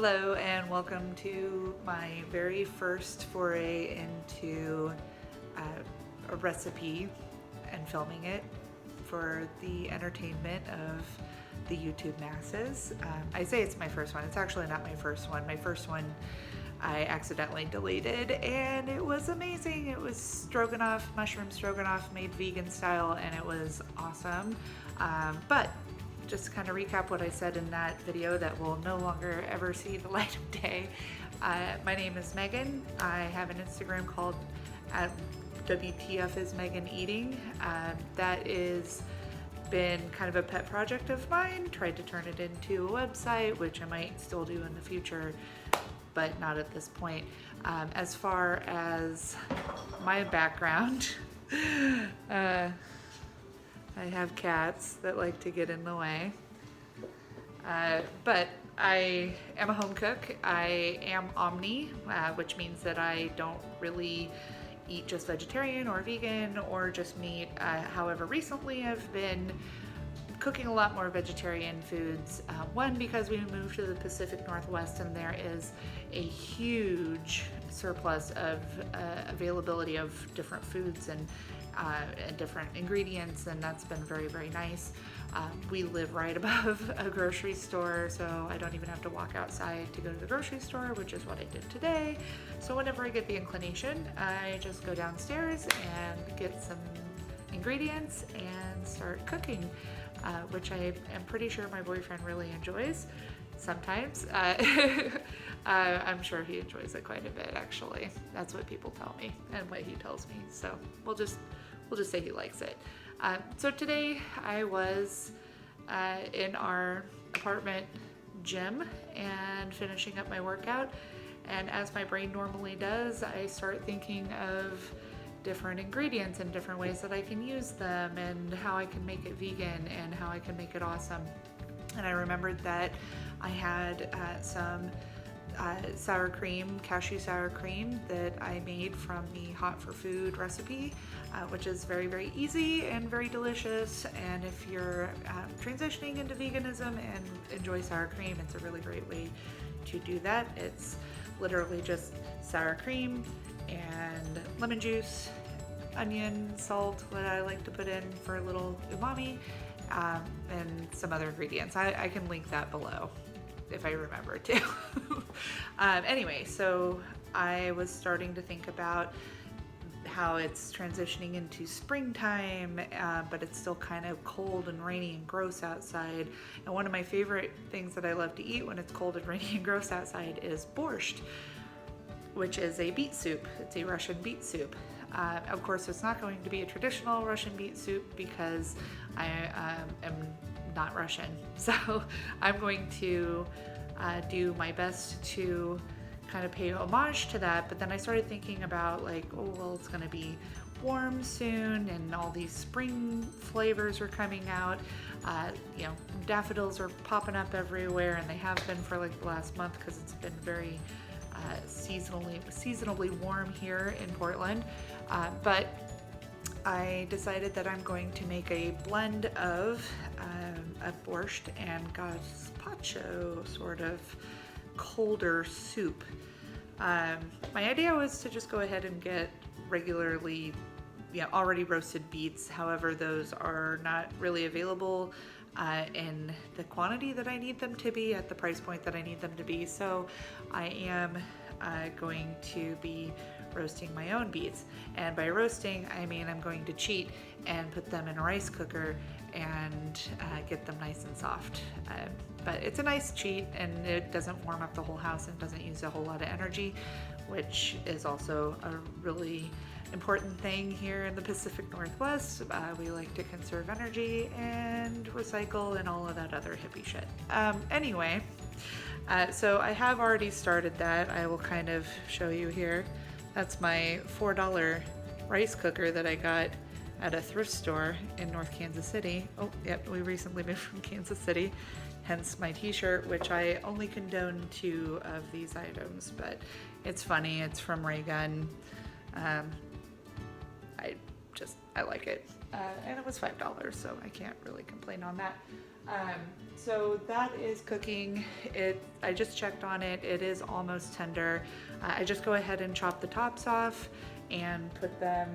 Hello and welcome to my very first foray into a recipe and filming it for the entertainment of the YouTube masses. I say it's my first one. It's actually not my first one. My first one I accidentally deleted and it was amazing. It was stroganoff, mushroom stroganoff made vegan style, and it was awesome. But just to kind of recap what I said in that video that will no longer ever see the light of day. My name is Megan. I have an Instagram called WTFisMeganEating. That is been kind of a pet project of mine. Tried to turn it into a website, which I might still do in the future, but not at this point. As far as my background, I have cats that like to get in the way, but I am a home cook. I am omni, which means that I don't really eat just vegetarian or vegan or just meat. However, recently I've been cooking a lot more vegetarian foods. One, because we moved to the Pacific Northwest and there is a huge surplus of availability of different foods and different ingredients, and that's been very, very nice. We live right above a grocery store, so I don't even have to walk outside to go to the grocery store, which is what I did today. So whenever I get the inclination, I just go downstairs and get some ingredients and start cooking, which I am pretty sure my boyfriend really enjoys sometimes. I'm sure he enjoys it quite a bit, actually. That's what people tell me and what he tells me, so we'll just say he likes it. So today I was in our apartment gym and finishing up my workout, and as my brain normally does, I start thinking of different ingredients and different ways that I can use them and how I can make it vegan and how I can make it awesome. And I remembered that I had some sour cream, cashew sour cream that I made from the Hot for Food recipe, which is very, very easy and very delicious. And if you're transitioning into veganism and enjoy sour cream, it's a really great way to do that. It's literally just sour cream and lemon juice, onion, salt, what I like to put in for a little umami, and some other ingredients. I can link that below if I remember to. Anyway, so I was starting to think about how it's transitioning into springtime, but it's still kind of cold and rainy and gross outside. And one of my favorite things that I love to eat when it's cold and rainy and gross outside is borscht, which is a beet soup. It's a Russian beet soup. Of course, it's not going to be a traditional Russian beet soup because I am not Russian. So I'm going to do my best to kind of pay homage to that. But then I started thinking about like, oh, well, it's going to be warm soon and all these spring flavors are coming out. Daffodils are popping up everywhere, and they have been for like the last month because it's been very seasonably warm here in Portland. But I decided that I'm going to make a blend of a borscht and gazpacho sort of colder soup. My idea was to just go ahead and get regularly, already roasted beets. However, those are not really available in the quantity that I need them to be at the price point that I need them to be. So I am going to be roasting my own beets. And by roasting, I mean I'm going to cheat and put them in a rice cooker and get them nice and soft. But it's a nice cheat, and it doesn't warm up the whole house and doesn't use a whole lot of energy, which is also a really important thing here in the Pacific Northwest. We like to conserve energy and recycle and all of that other hippie shit. Anyway, so I have already started that. I will kind of show you here. That's my $4 rice cooker that I got at a thrift store in North Kansas City. Oh, yep, we recently moved from Kansas City, hence my t-shirt, which I only condone 2 of these items, but it's funny. It's from Ray Gun. I like it. And it was $5, so I can't really complain on that. So that is cooking. I just checked on it. It is almost tender. I just go ahead and chop the tops off and put them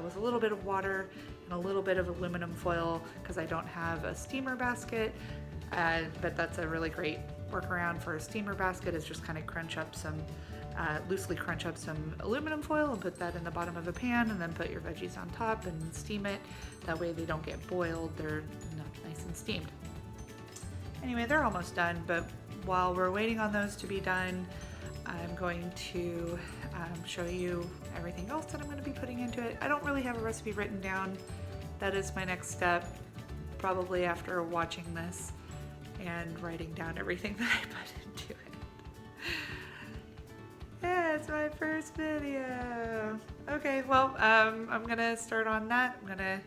with a little bit of water and a little bit of aluminum foil because I don't have a steamer basket. But that's a really great workaround for a steamer basket, is just kind of loosely crunch up some aluminum foil and put that in the bottom of a pan, and then put your veggies on top and steam it. That way they don't get boiled, they're nice and steamed. Anyway, they're almost done, but while we're waiting on those to be done, I'm going to show you everything else that I'm going to be putting into it. I don't really have a recipe written down. That is my next step, probably after watching this and writing down everything that I put into it. Yeah, it's my first video. Okay, well, I'm gonna start on that. I'm gonna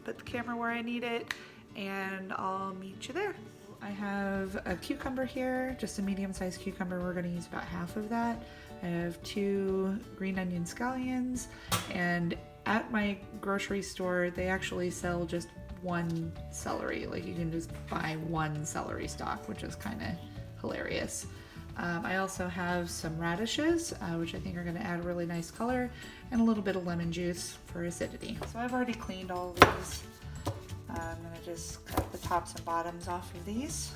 put the camera where I need it, and I'll meet you there. I have a cucumber here, just a medium-sized cucumber. We're gonna use about half of that. I have 2 green onion scallions, and at my grocery store, they actually sell just 1 celery. Like, you can just buy 1 celery stalk, which is kind of hilarious. I also have some radishes, which I think are going to add a really nice color, and a little bit of lemon juice for acidity. So I've already cleaned all of these. I'm going to just cut the tops and bottoms off of these.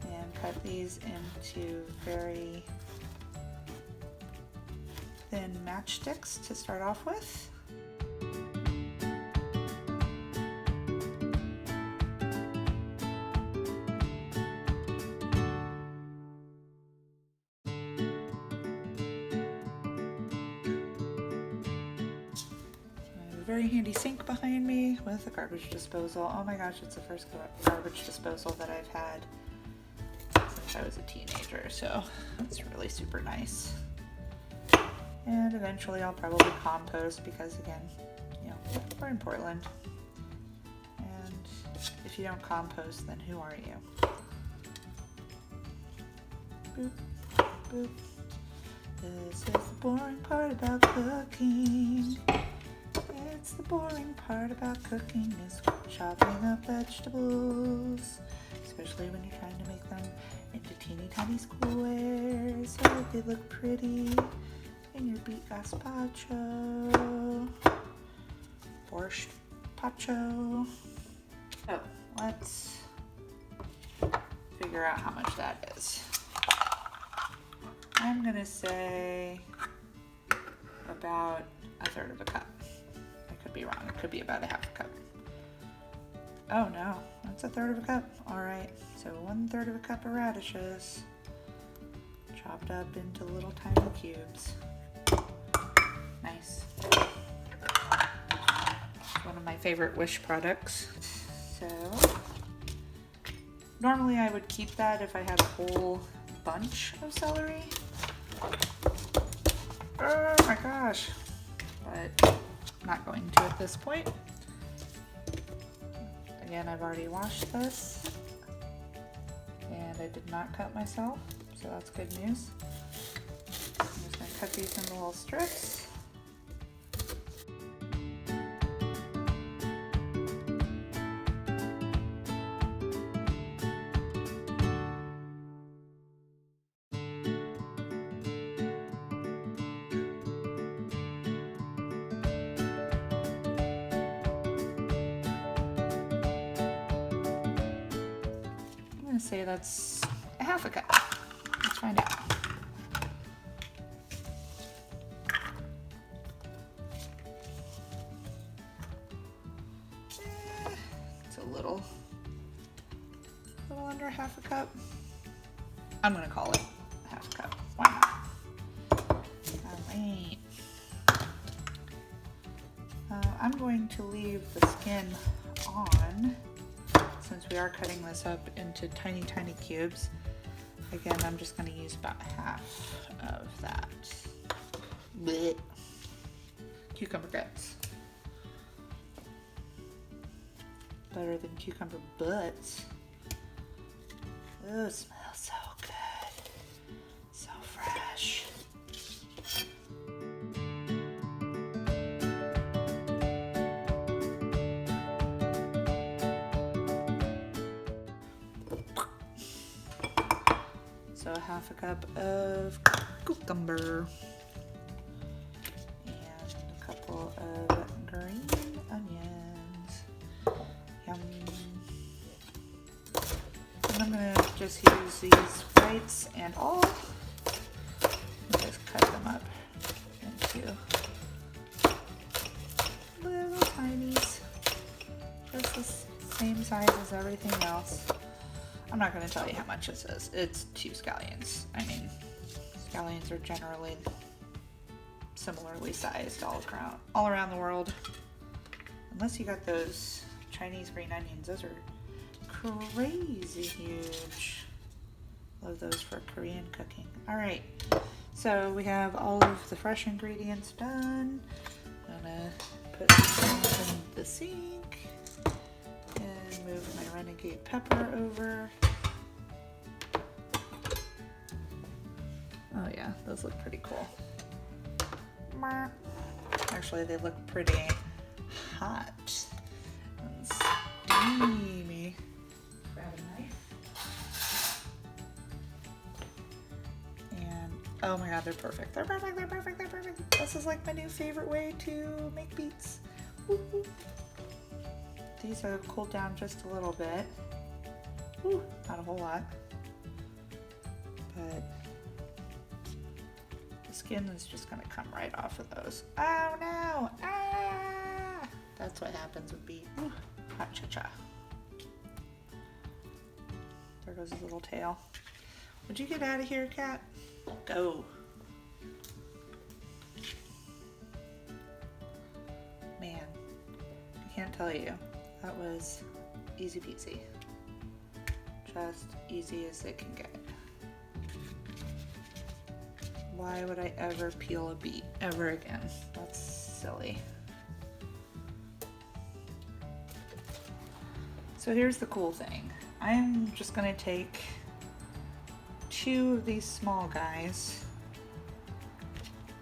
And cut these into very thin matchsticks to start off with. Very handy sink behind me with a garbage disposal. Oh my gosh, it's the first garbage disposal that I've had since I was a teenager, so it's really super nice. And eventually I'll probably compost because, again, we're in Portland. And if you don't compost, then who are you? Boop, boop. This is the boring part about cooking. It's the boring part about cooking is chopping up vegetables, especially when you're trying to make them into teeny tiny squares so that they look pretty in your beet gazpacho, Borscht Gazpacho. So let's figure out how much that is. I'm gonna say about 1/3 cup. Be wrong. It could be about 1/2 cup. Oh no, that's 1/3 cup. All right, so 1/3 cup of radishes, chopped up into little tiny cubes. Nice. One of my favorite Wish products. So normally I would keep that if I had a whole bunch of celery. Oh my gosh, but not going to at this point. Again, I've already washed this and I did not cut myself, so that's good news. I'm just going to cut these into little strips. Say that's 1/2 cup. Let's find out. It's a little under 1/2 cup. I'm gonna call it 1/2 cup. Why not? All right. I'm going to leave the skin on, since we are cutting this up into tiny, tiny cubes. Again, I'm just going to use about 1/2 of that. Blech. Cucumber guts. Better than cucumber butts. Oh, it smells so good. So half a cup of cucumber and a couple of green onions. Yum. And I'm gonna just use these whites and all, and just cut them up into little tinies, just the same size as everything else. I'm not going to tell you how much this is. It's 2 scallions. I mean, scallions are generally similarly sized all around the world. Unless you got those Chinese green onions. Those are crazy huge. Love those for Korean cooking. All right, so we have all of the fresh ingredients done. I'm gonna put these in the sink and move my renegade pepper over. Oh yeah, those look pretty cool. Actually, they look pretty hot and steamy. Grab a knife. And oh my god, they're perfect. They're perfect, they're perfect, they're perfect. This is like my new favorite way to make beets. Woo-hoo. These are cooled down just a little bit. Woo, not a whole lot. But the skin is just gonna come right off of those. Oh no! Ah! That's what happens with beet. Hot cha-cha. There goes his little tail. Would you get out of here, cat? Go. Man, I can't tell you. That was easy peasy. Just easy as it can get. Why would I ever peel a beet ever again? That's silly. So here's the cool thing. I'm just gonna take 2 of these small guys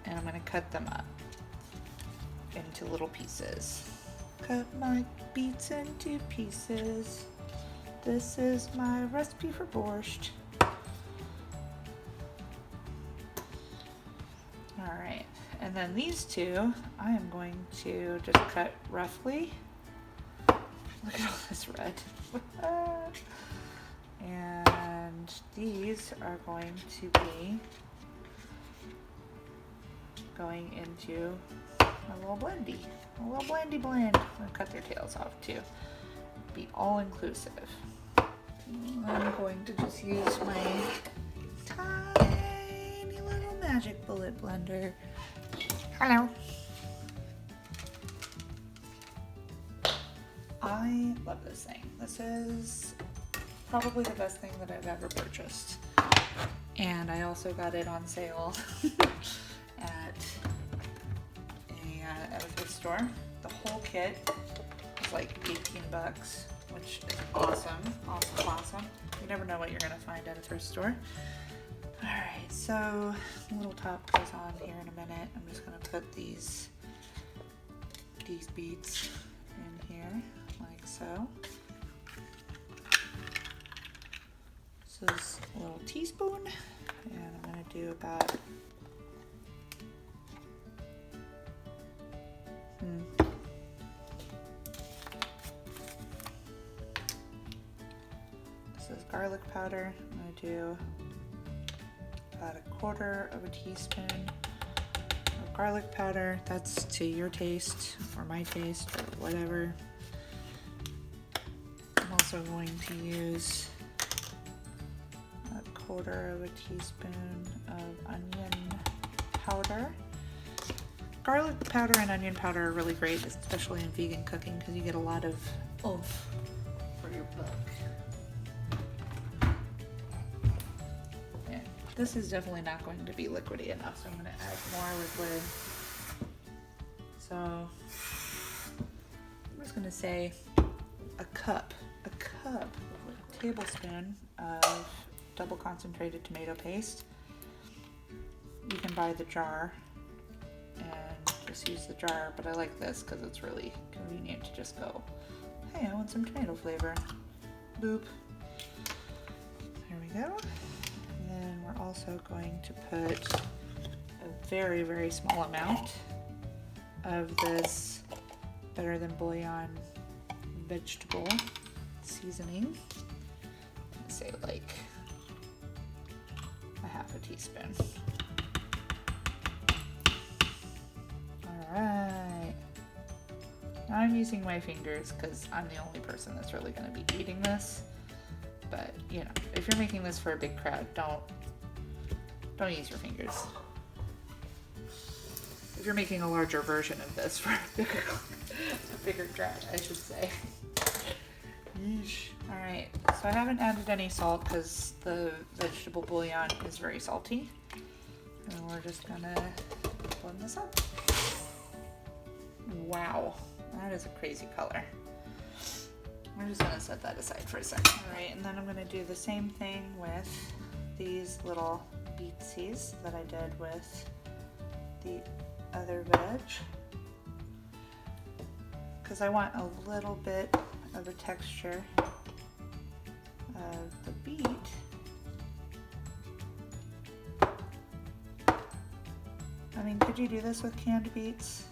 and I'm gonna cut them up into little pieces. Cut my beets into pieces. This is my recipe for borscht. Alright, and then these 2, I am going to just cut roughly. Look at all this red. And these are going to be going into a little blendy. A little blendy blend. I'm gonna cut their tails off too. Be all inclusive. I'm going to just use my tiny little magic bullet blender. Hello. I love this thing. This is probably the best thing that I've ever purchased. And I also got it on sale at a thrift store. The whole kit was like 18 bucks, which is awesome, awesome, awesome. You never know what you're gonna find at a thrift store. All right, so the little top goes on here in a minute. I'm just gonna put these beets in here, like so. So this is a little teaspoon, and I'm gonna do about This is garlic powder. I'm gonna do about 1/4 of a teaspoon of garlic powder. That's to your taste or my taste or whatever. I'm also going to use 1/4 of a teaspoon of onion powder. Garlic powder and onion powder are really great, especially in vegan cooking, because you get a lot of oomph for your buck. Yeah, this is definitely not going to be liquidy enough, so I'm going to add more liquid. So I'm just going to say a tablespoon of double concentrated tomato paste. You can buy the jar and just use the jar, but I like this because it's really convenient to just go, hey, I want some tomato flavor. Boop. There we go. And then we're we're also going to put a very, very small amount of this Better Than Bouillon Vegetable seasoning. Let's say like a half a teaspoon. All right. Now I'm using my fingers because I'm the only person that's really going to be eating this. But you know, if you're making this for a big crowd, don't use your fingers. If you're making a larger version of this for a bigger crowd, I should say. Yeesh. All right, so I haven't added any salt because the vegetable bouillon is very salty. And we're just gonna blend this up. Wow, that is a crazy color. I'm just gonna set that aside for a second. All right, and then I'm gonna do the same thing with these little beetsies that I did with the other veg, because I want a little bit of a texture of the beet. I mean, could you do this with canned beets?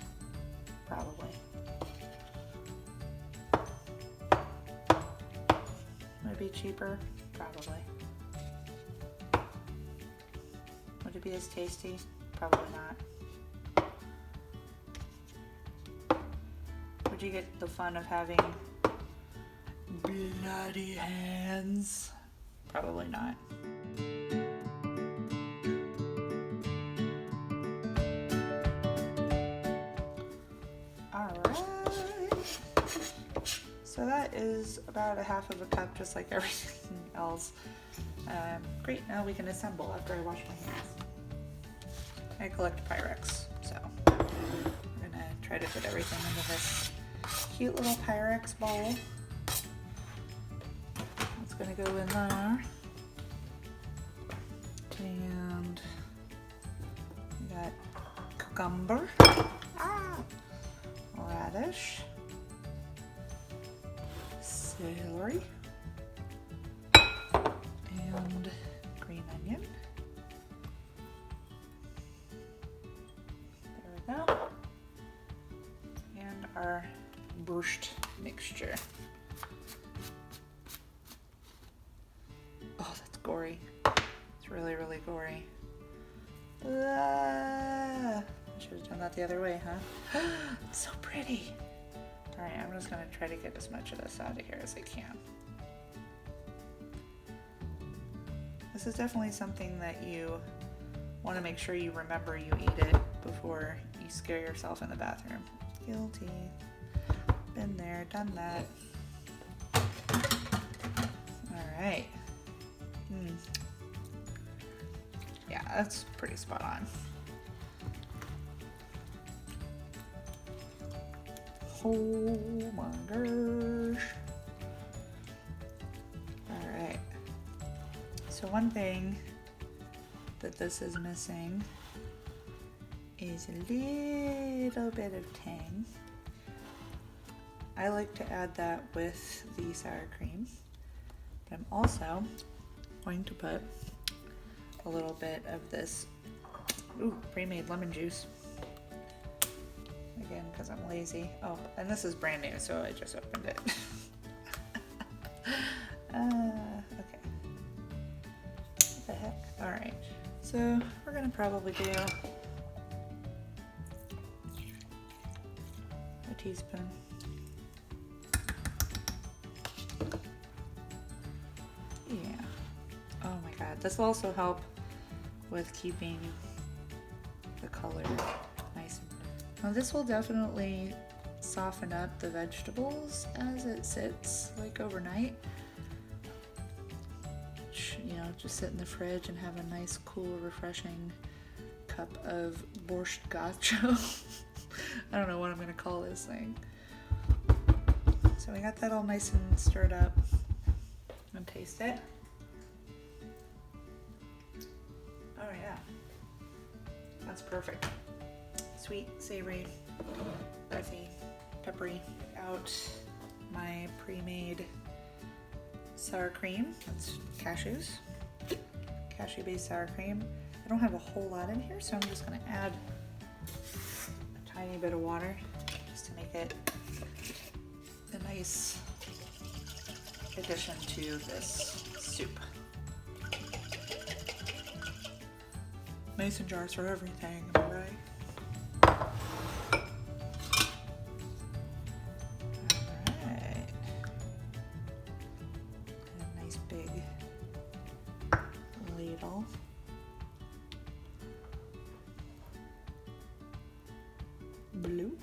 Probably. Would it be cheaper? Probably. Would it be as tasty? Probably not. Would you get the fun of having bloody hands? Probably not. So that is about a half of a cup, just like everything else. Great, now we can assemble after I wash my hands. I collect Pyrex, so I'm gonna try to put everything into this cute little Pyrex bowl. It's gonna go in there. And we got cucumber, radish, celery, and green onion. There we go. And our borscht mixture. Oh, that's gory. It's really, really gory. I should have done that the other way, huh? So pretty. All right, I'm just gonna try to get as much of this out of here as I can. This is definitely something that you want to make sure you remember you eat it before you scare yourself in the bathroom. Guilty. Been there, done that. All right. Yeah, that's pretty spot on. Oh my gosh. All right. So one thing that this is missing is a little bit of tang. I like to add that with the sour cream, but I'm also going to put a little bit of this pre-made lemon juice. Again, because I'm lazy. Oh, and this is brand new, so I just opened it. Okay. What the heck? All right. So we're gonna probably do a teaspoon. Yeah. Oh my God. This will also help with keeping the color nice. Now this will definitely soften up the vegetables as it sits like overnight. You know, just sit in the fridge and have a nice, cool, refreshing cup of Borscht Gazpacho. I don't know what I'm gonna call this thing. So we got that all nice and stirred up. I'm gonna taste it. Oh yeah, that's perfect. Sweet, savory, spicy, peppery. Out my pre-made sour cream. That's cashews, cashew-based sour cream. I don't have a whole lot in here, so I'm just gonna add a tiny bit of water just to make it a nice addition to this soup. Mason jars for everything, am I right? Alright. A nice big ladle. Bloop.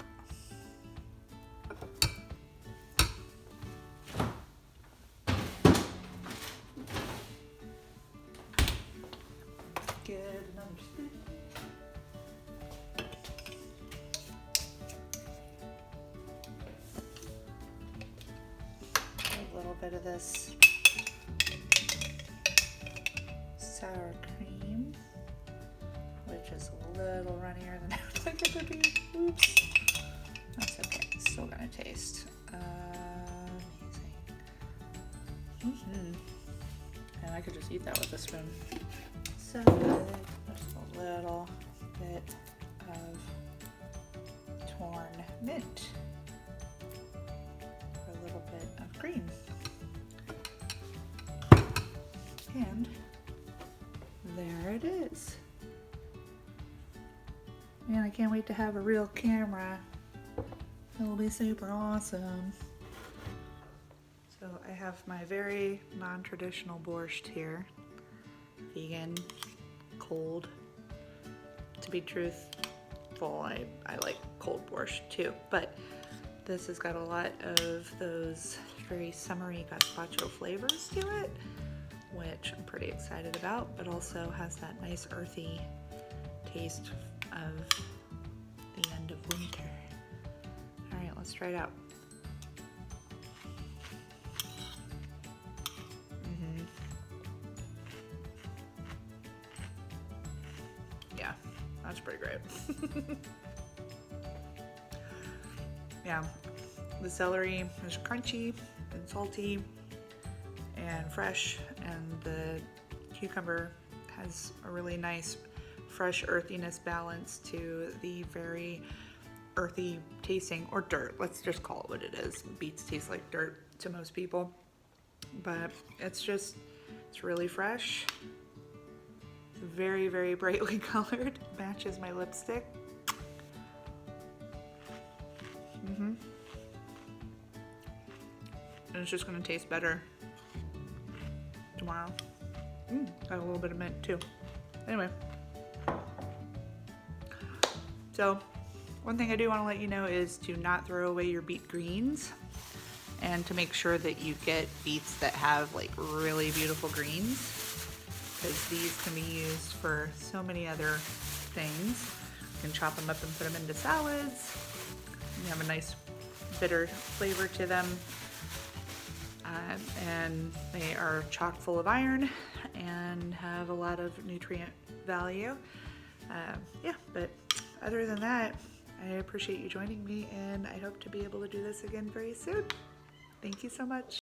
Get another spoon. A little bit of this sour cream, which is a little runnier than I would like it to be. Oops. That's okay. It's still gonna taste amazing. And I could just eat that with a spoon. So good. Just a little bit of torn mint. A little bit of green. And there it is. Man, I can't wait to have a real camera. It'll be super awesome. So I have my very non-traditional borscht here. Vegan, cold. To be truthful, I like cold borscht too, but this has got a lot of those very summery gazpacho flavors to it, which I'm pretty excited about, but also has that nice earthy taste of the end of winter. All right, let's try it out. Yeah, that's pretty great. Yeah, the celery is crunchy and salty and fresh, and the cucumber has a really nice fresh earthiness balance to the very earthy tasting, or dirt, let's just call it what it is. Beets taste like dirt to most people, but it's really fresh. It's very, very brightly colored, matches my lipstick. And it's just gonna taste better tomorrow. Got a little bit of mint too. Anyway, so one thing I do want to let you know is to not throw away your beet greens, and to make sure that you get beets that have like really beautiful greens, because these can be used for so many other things. You can chop them up and put them into salads. You have a nice bitter flavor to them, and they are chock full of iron and have a lot of nutrient value. Yeah, but other than that, I appreciate you joining me, and I hope to be able to do this again very soon. Thank you so much.